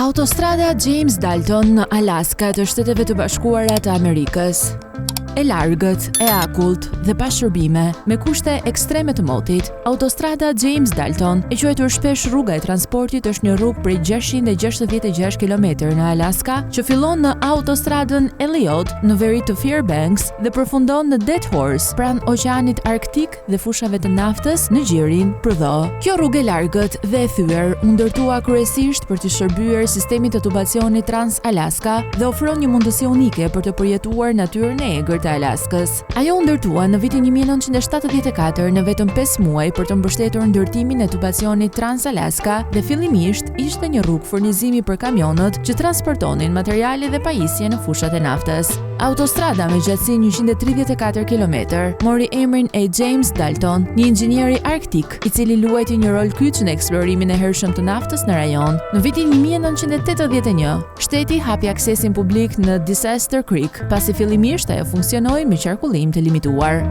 Autostrada James Dalton në Alaska të Shteteve të Bashkuara të Amerikës. E largët, e akullt dhe pa shërbime, me kushte ekstreme të motit, autostrada James Dalton, e quajtur shpesh rruga e transportit, është një rrugë prej 666 km në Alaska, që fillon në autostradën Elliot në veri të Fairbanks dhe përfundon në Dead Horse, pranë oqeanit Arktik dhe fushave të naftës në gjirin Prudhoe. Kjo rrugë e largët dhe e thyer u ndërtua kryesisht për të shërbyer sistemit të tubacionit Trans-Alaska dhe ofron një mundësi unike për të përjetuar natyrën e egër të Alaskës. Ajo u ndërtua në vitin 1974 në vetëm 5 muaj për të mbështetur ndërtimin e tubacionit Trans-Alaska dhe fillimisht ishte një rrugë furnizimi për kamionët që transportonin materiale dhe pajisje në fushat e naftës. Autostrada me gjatësinë 134 km mori emrin e James Dalton, një inxhinieri arktik i cili luajti një rol kyç në eksplorimin e hershëm të naftës në rajon. Në vitin 1981, shteti hapi aksesin publik në Disaster Creek, pasi fillimisht ajo funksionoi me qarkullim të limituar.